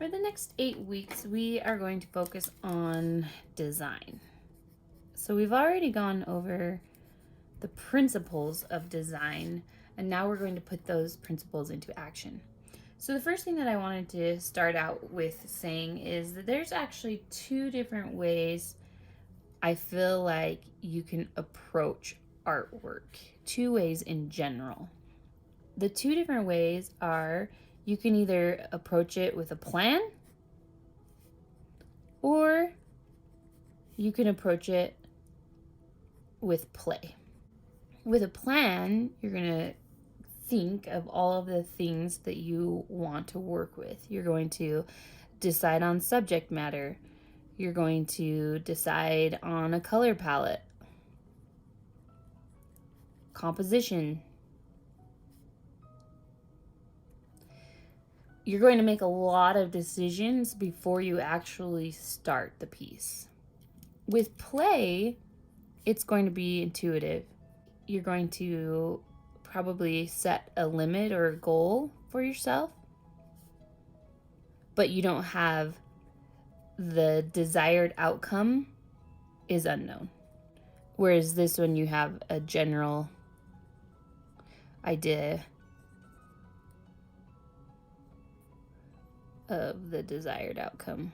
For the next 8 weeks, we are going to focus on design. So we've already gone over the principles of design, and now we're going to put those principles into action. So the first thing that I wanted to start out with saying is that there's actually 2 different ways I feel like you can approach artwork. 2 ways in general. The 2 different ways are you can either approach it with a plan, or you can approach it with play. With a plan, you're going to think of all of the things that you want to work with. You're going to decide on subject matter. You're going to decide on a color palette, composition. You're going to make a lot of decisions before you actually start the piece. With play, it's going to be intuitive. You're going to probably set a limit or a goal for yourself, but you don't have the desired outcome is unknown. Whereas this one, you have a general idea of the desired outcome.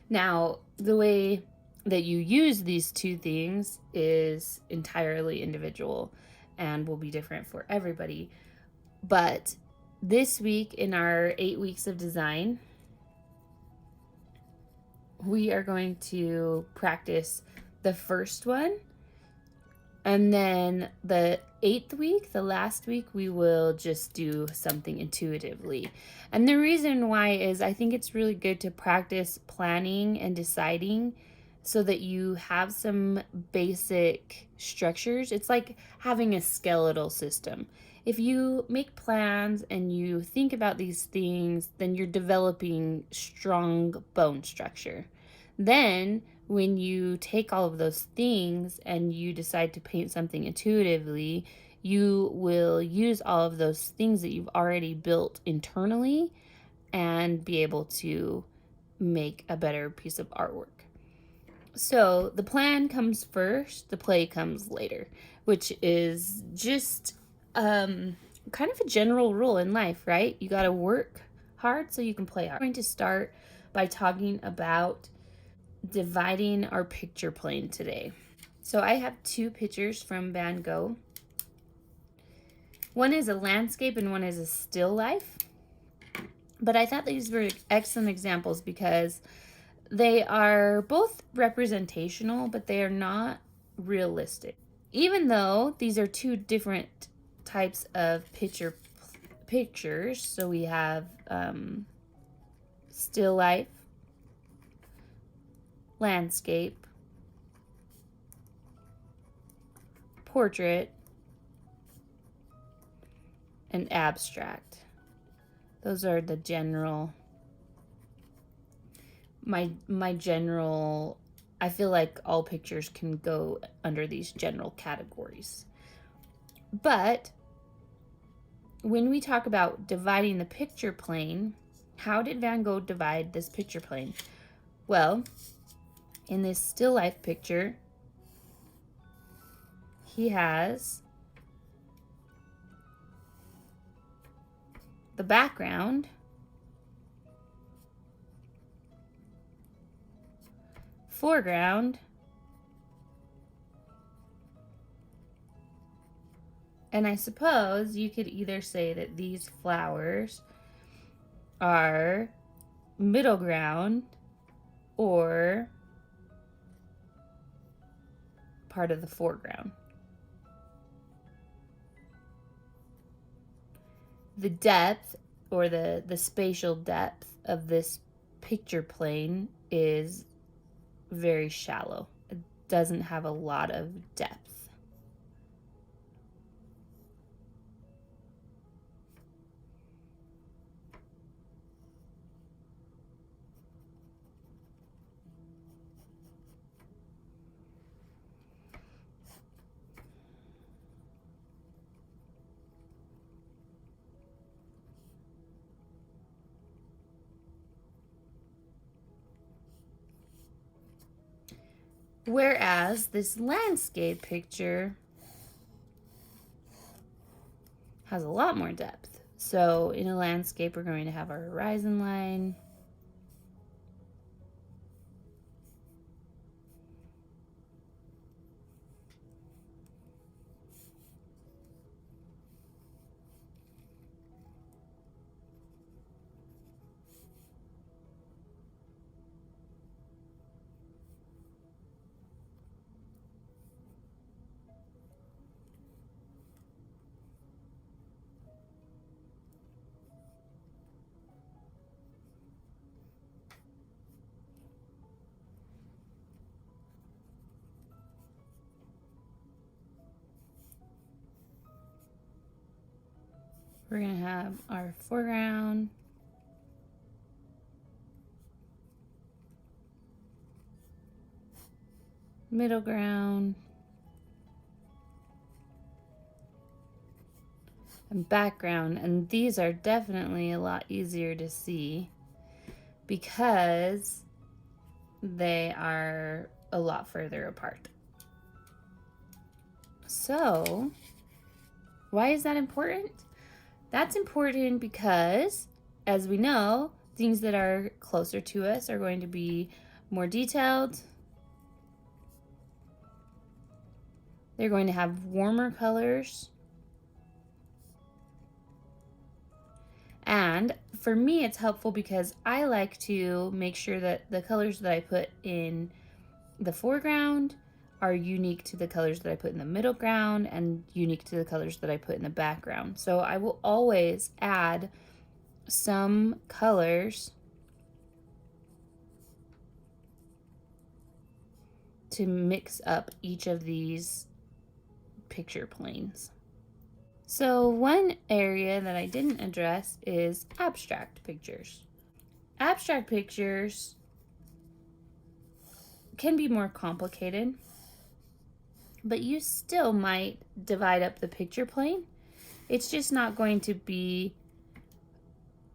Now, the way that you use these 2 things is entirely individual and will be different for everybody. But this week in our 8 weeks of design, we are going to practice the first one. And then the 8th week, the last week, we will just do something intuitively. And the reason why is I think it's really good to practice planning and deciding so that you have some basic structures. It's like having a skeletal system. If you make plans and you think about these things, then you're developing strong bone structure. Then when you take all of those things and you decide to paint something intuitively, you will use all of those things that you've already built internally and be able to make a better piece of artwork. So the plan comes first, the play comes later, which is just kind of a general rule in life, right? You got to work hard so you can play hard. I'm going to start by talking about dividing our picture plane today. So I have 2 pictures from Van Gogh. One is a landscape and one is a still life. But I thought these were excellent examples because they are both representational, but they are not realistic. Even though these are 2 different types of pictures, so we have still life, landscape, portrait, and abstract. Those are the general, my general, I feel like all pictures can go under these general categories. But when we talk about dividing the picture plane, how did Van Gogh divide this picture plane? Well, in this still life picture, he has the background, foreground, and I suppose you could either say that these flowers are middle ground or part of the foreground. The depth or the spatial depth of this picture plane is very shallow. It doesn't have a lot of depth. Whereas this landscape picture has a lot more depth. So in a landscape, we're going to have our horizon line. We're going to have our foreground, middle ground, and background. And these are definitely a lot easier to see because they are a lot further apart. So, why is that important? That's important because, as we know, things that are closer to us are going to be more detailed. They're going to have warmer colors. And for me, it's helpful because I like to make sure that the colors that I put in the foreground are unique to the colors that I put in the middle ground and unique to the colors that I put in the background. So I will always add some colors to mix up each of these picture planes. So one area that I didn't address is abstract pictures. Abstract pictures can be more complicated, but you still might divide up the picture plane. It's just not going to be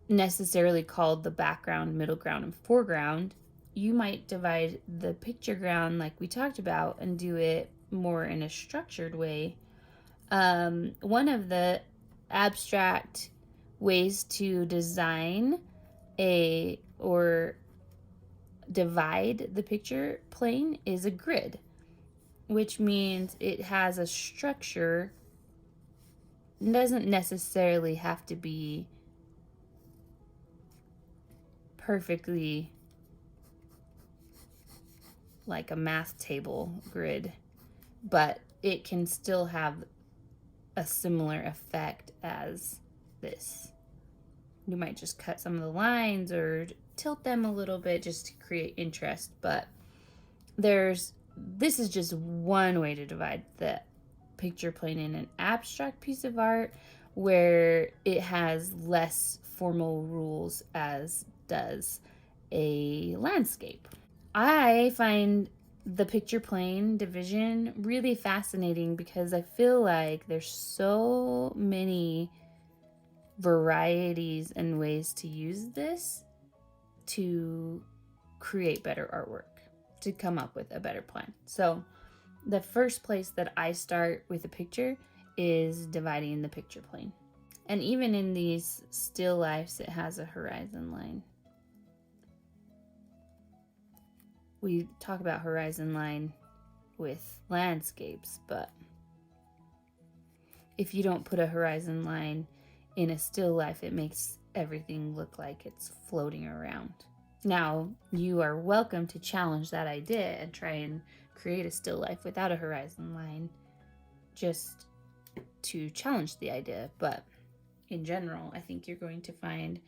necessarily called the background, middle ground, and foreground. You might divide the picture ground like we talked about and do it more in a structured way. One of the abstract ways to design or divide the picture plane is a grid, which means it has a structure. It doesn't necessarily have to be perfectly like a math table grid, but it can still have a similar effect as this. You might just cut some of the lines or tilt them a little bit just to create interest, but this is just one way to divide the picture plane in an abstract piece of art where it has less formal rules as does a landscape. I find the picture plane division really fascinating because I feel like there's so many varieties and ways to use this to create better artwork, to come up with a better plan. So the first place that I start with a picture is dividing the picture plane. And even in these still lifes, it has a horizon line. We talk about horizon line with landscapes, but if you don't put a horizon line in a still life, it makes everything look like it's floating around. Now, you are welcome to challenge that idea and try and create a still life without a horizon line, just to challenge the idea. But in general, I think you're going to find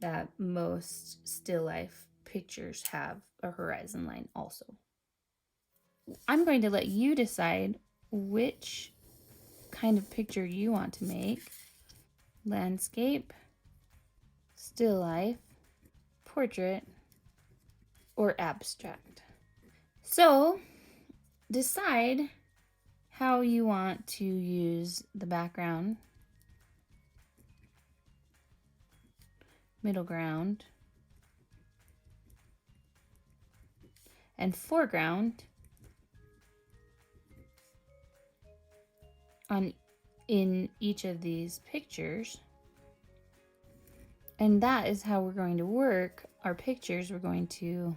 that most still life pictures have a horizon line also. I'm going to let you decide which kind of picture you want to make: landscape, still life, portrait, or abstract. So decide how you want to use the background, middle ground, and foreground in each of these pictures. And that is how we're going to work our pictures. We're going to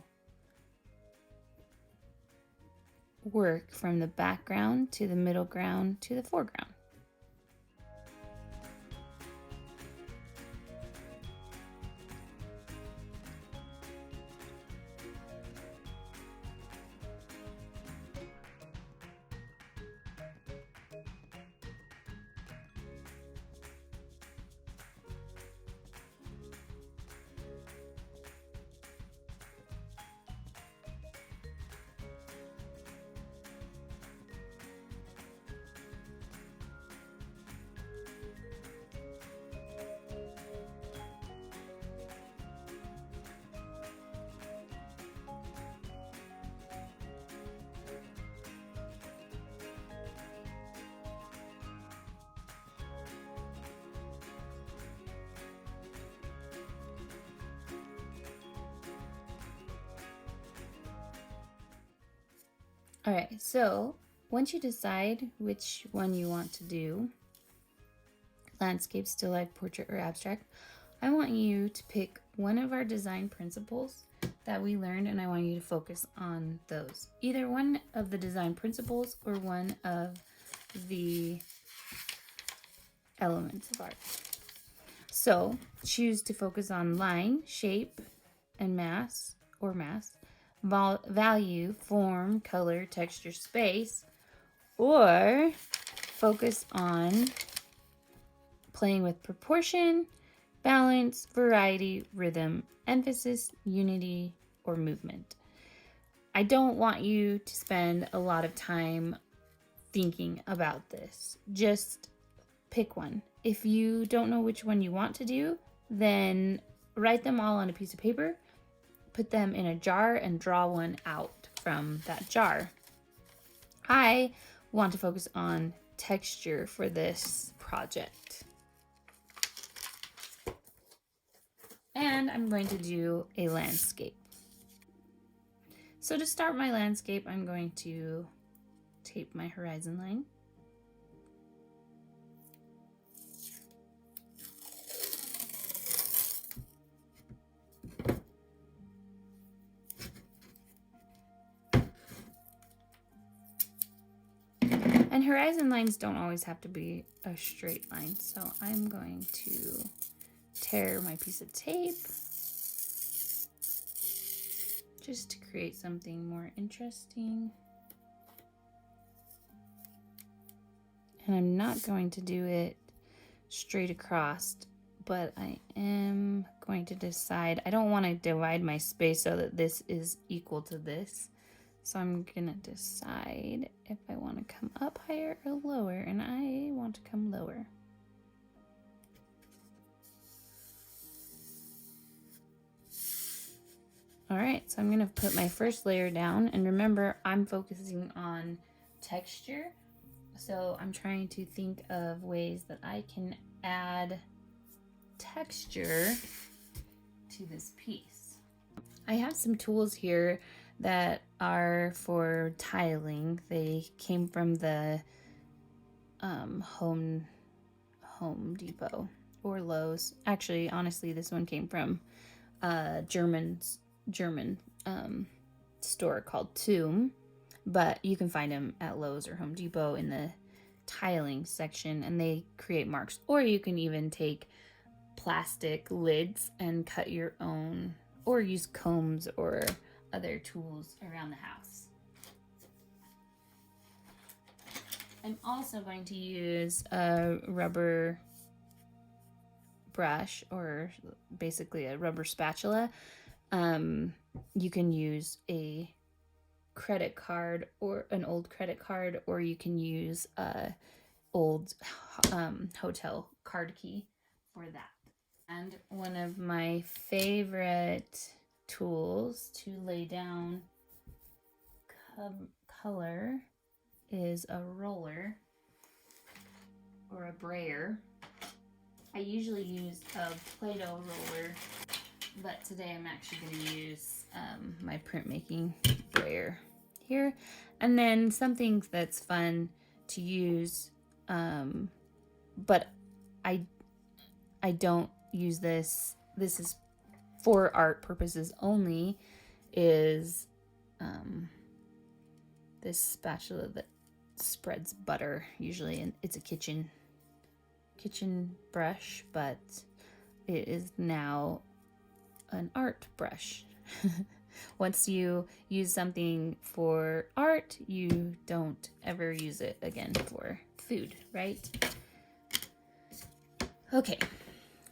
work from the background to the middle ground to the foreground. All right, so once you decide which one you want to do, landscape, still life, portrait, or abstract, I want you to pick one of our design principles that we learned, and I want you to focus on those. Either one of the design principles or one of the elements of art. So choose to focus on line, shape, and mass, or mass, value, form, color, texture, space, or focus on playing with proportion, balance, variety, rhythm, emphasis, unity, or movement. I don't want you to spend a lot of time thinking about this. Just pick one. If you don't know which one you want to do, then write them all on a piece of paper, put them in a jar, and draw one out from that jar. I want to focus on texture for this project. And I'm going to do a landscape. So to start my landscape, I'm going to tape my horizon line. And horizon lines don't always have to be a straight line, so I'm going to tear my piece of tape just to create something more interesting. And I'm not going to do it straight across, but I am going to decide, I don't want to divide my space so that this is equal to this. So I'm gonna decide if I want to come up higher or lower, and I want to come lower. All right, so I'm gonna put my first layer down, and remember, I'm focusing on texture. So I'm trying to think of ways that I can add texture to this piece. I have some tools here that are for tiling. They came from the Home Depot or Lowe's. Actually, honestly, this one came from a German store called Tomb, but you can find them at Lowe's or Home Depot in the tiling section, and they create marks. Or you can even take plastic lids and cut your own, or use combs or other tools around the house. I'm also going to use a rubber brush, or basically a rubber spatula. You can use a credit card, or an old credit card, or you can use a old hotel card key for that. And one of my favorite tools to lay down color is a roller or a brayer. I usually use a Play-Doh roller, but today I'm actually going to use my printmaking brayer here. And then something that's fun to use But I don't use this. This is for art purposes only, is this spatula that spreads butter usually, and it's a kitchen brush, but it is now an art brush. Once you use something for art, you don't ever use it again for food, right? Okay,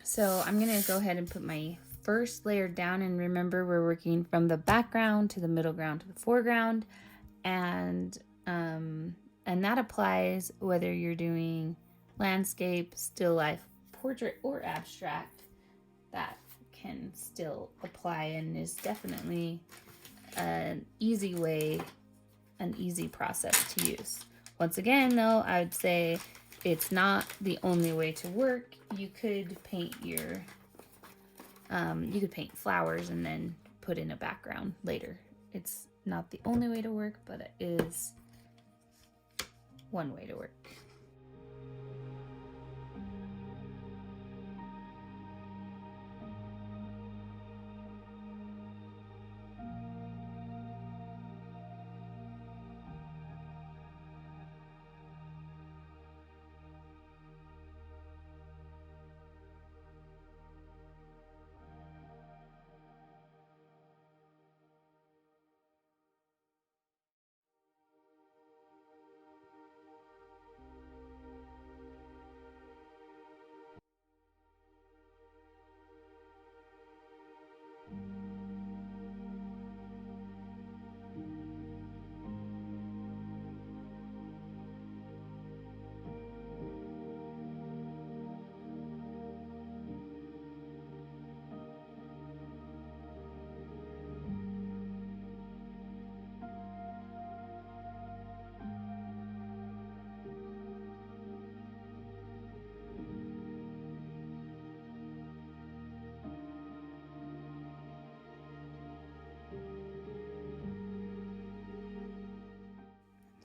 so I'm gonna go ahead and put my first layer down, and remember we're working from the background to the middle ground to the foreground, and that applies whether you're doing landscape, still life, portrait, or abstract. That can still apply and is definitely an easy way, an easy process to use. Once again, though, I would say it's not the only way to work. You could paint your, you could paint flowers and then put in a background later. It's not the only way to work, but it is one way to work.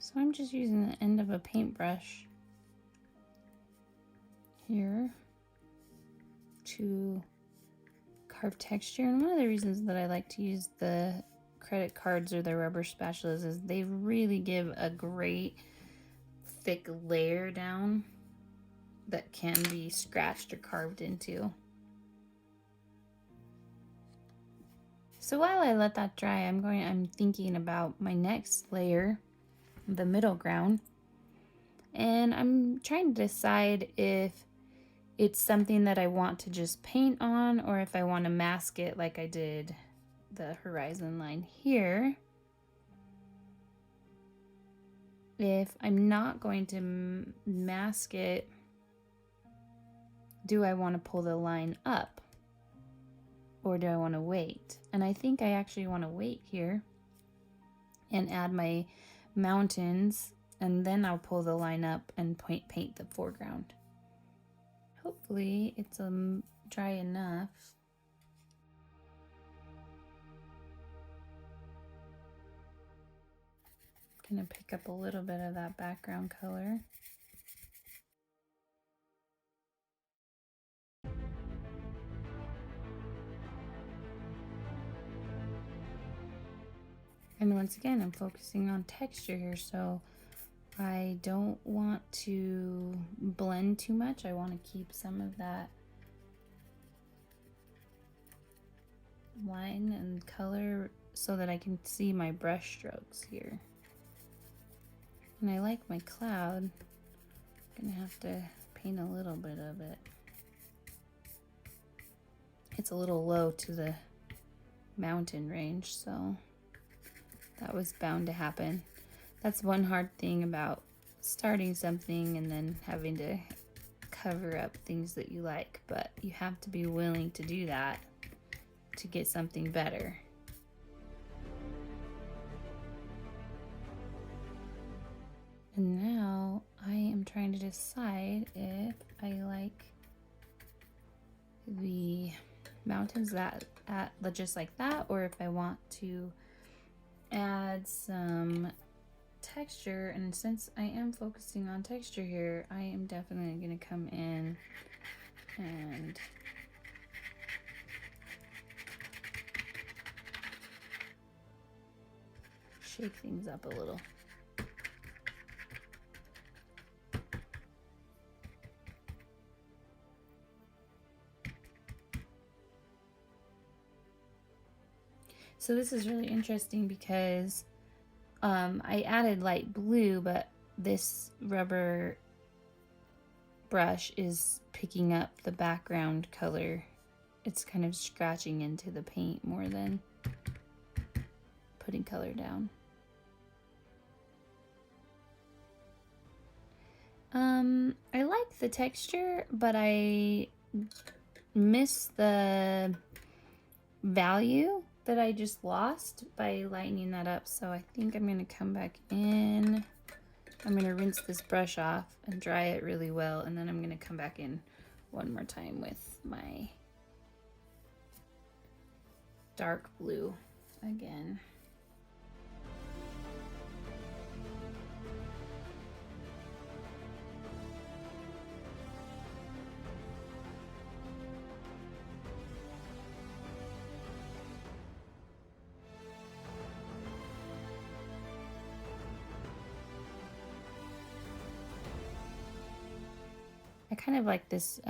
So I'm just using the end of a paintbrush here to carve texture. And one of the reasons that I like to use the credit cards or the rubber spatulas is they really give a great thick layer down that can be scratched or carved into. So while I let that dry, I'm thinking about my next layer, the middle ground, and I'm trying to decide if it's something that I want to just paint on or if I want to mask it like I did the horizon line here. If I'm not going to mask it, do I want to pull the line up or do I want to wait? And I think I actually want to wait here and add my mountains, and then I'll pull the line up and paint the foreground. Hopefully it's dry enough. I'm gonna pick up a little bit of that background color. And once again, I'm focusing on texture here, so I don't want to blend too much. I want to keep some of that line and color so that I can see my brush strokes here. And I like my cloud. I'm gonna have to paint a little bit of it. It's a little low to the mountain range, so that was bound to happen. That's one hard thing about starting something and then having to cover up things that you like, but you have to be willing to do that to get something better. And now I am trying to decide if I like the mountains that just like that, or if I want to add some texture, and since I am focusing on texture here, I am definitely going to come in and shake things up a little. So this is really interesting because I added light blue, but this rubber brush is picking up the background color. It's kind of scratching into the paint more than putting color down. I like the texture, but I miss the value that I just lost by lightening that up. So I think I'm going to come back in. I'm going to rinse this brush off and dry it really well, and then I'm going to come back in one more time with my dark blue again. I kind of like this,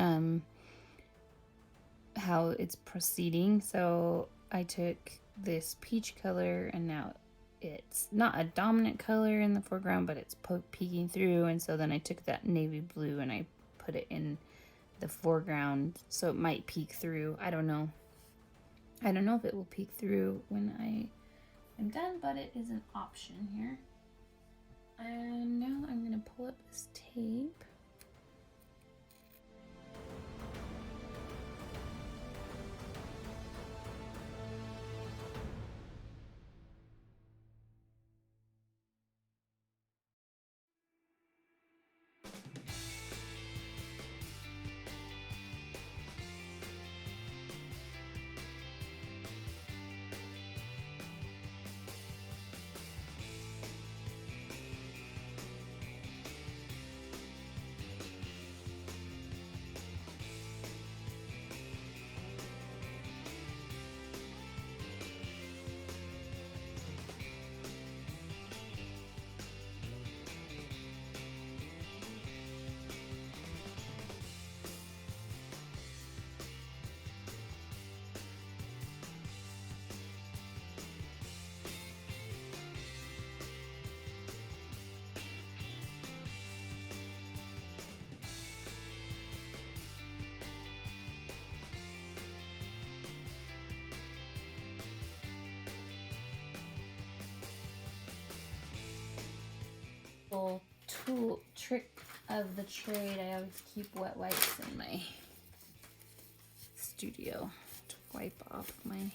how it's proceeding. So I took this peach color, and now it's not a dominant color in the foreground, but it's peeking through. And so then I took that navy blue and I put it in the foreground, so it might peek through. I don't know. I don't know if it will peek through when I am done, but it is an option here. And now I'm gonna pull up this tape. Tool trick of the trade, I always keep wet wipes in my studio to wipe off my,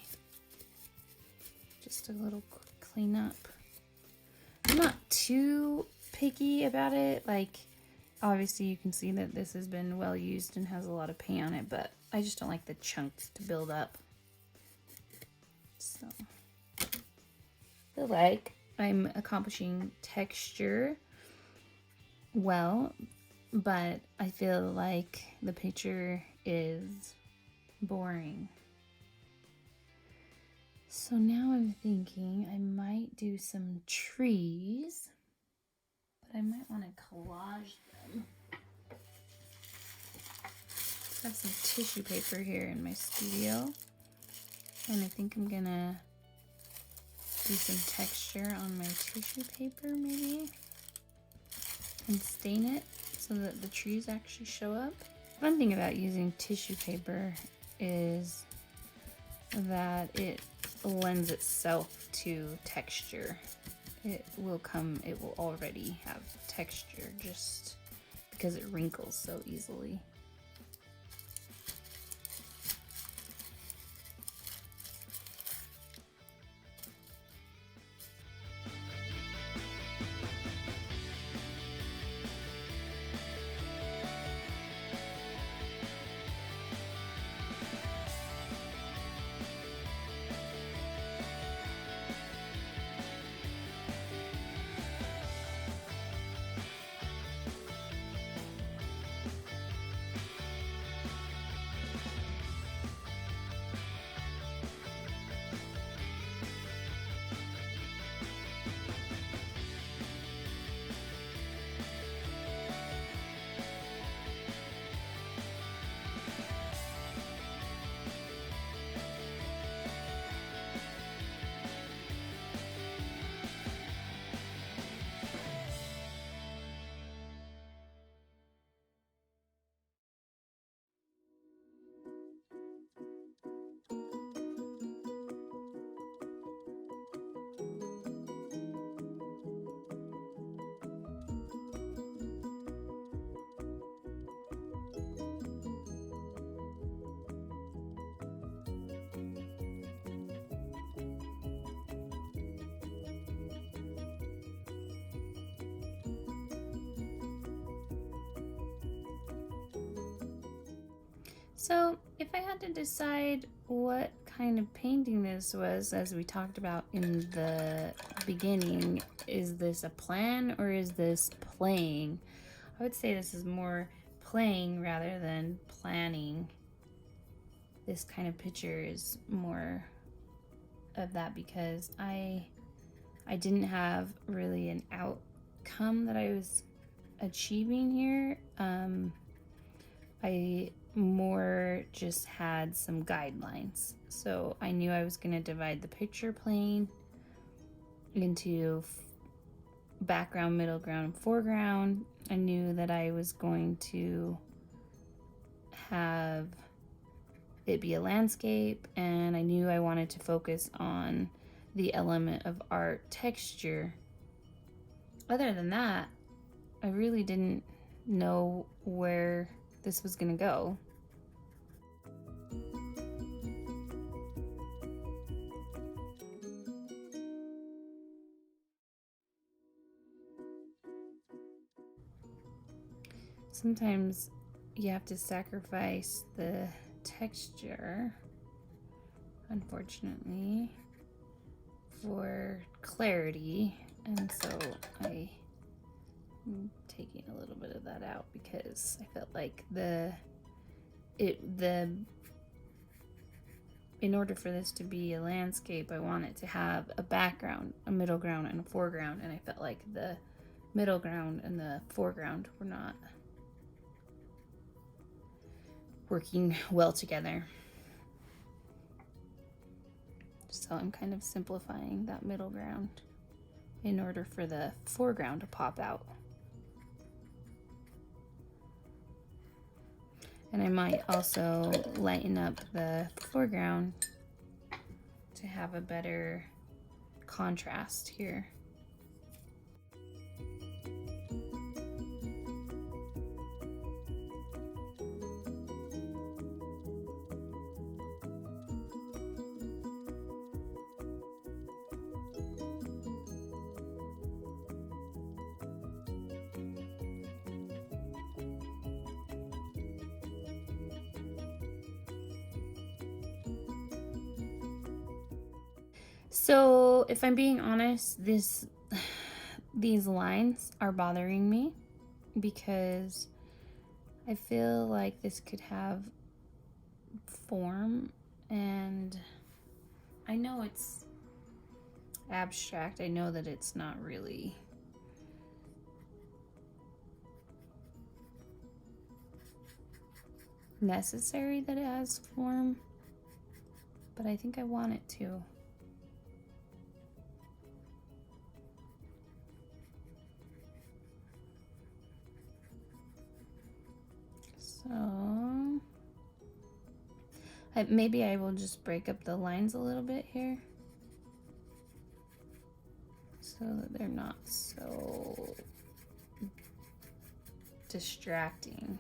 just a little quick cleanup. I'm not too picky about it. Like, obviously you can see that this has been well used and has a lot of paint on it, but I just don't like the chunks to build up. So I feel like I'm accomplishing texture well, but I feel like the picture is boring. So now I'm thinking I might do some trees, but I might want to collage them. I have some tissue paper here in my studio, and I think I'm gonna do some texture on my tissue paper maybe, and stain it so that the trees actually show up. The fun thing about using tissue paper is that it lends itself to texture. It will already have texture just because it wrinkles so easily. So, if I had to decide what kind of painting this was, as we talked about in the beginning, is this a plan or is this playing? I would say this is more playing rather than planning. This kind of picture is more of that because I didn't have really an outcome that I was achieving here. I more just had some guidelines. So I knew I was going to divide the picture plane into background, middle ground, and foreground. I knew that I was going to have it be a landscape, and I knew I wanted to focus on the element of art texture. Other than that, I really didn't know where this was going to go. Sometimes you have to sacrifice the texture, unfortunately, for clarity, and so I'm taking a little bit of that out because I felt like in order for this to be a landscape, I want it to have a background, a middle ground, and a foreground, and I felt like the middle ground and the foreground were not working well together. So I'm kind of simplifying that middle ground in order for the foreground to pop out. And I might also lighten up the foreground to have a better contrast here. So, if I'm being honest, these lines are bothering me because I feel like this could have form, and I know it's abstract. I know that it's not really necessary that it has form, but I think I want it to. So maybe I will just break up the lines a little bit here so that they're not so distracting.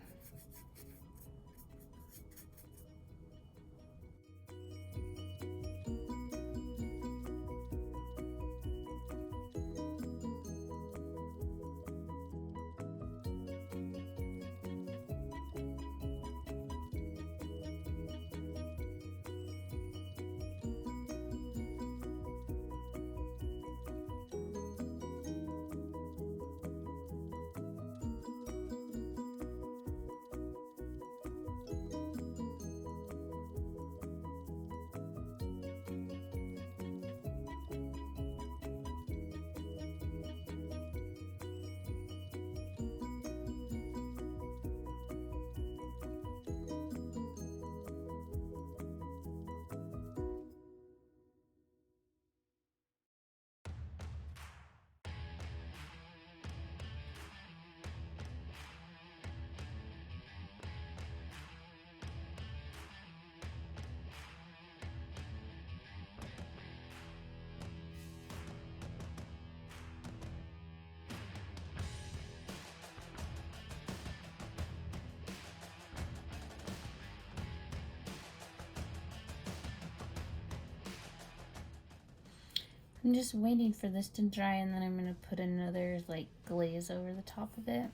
I'm just waiting for this to dry, and then I'm going to put another like glaze over the top of it.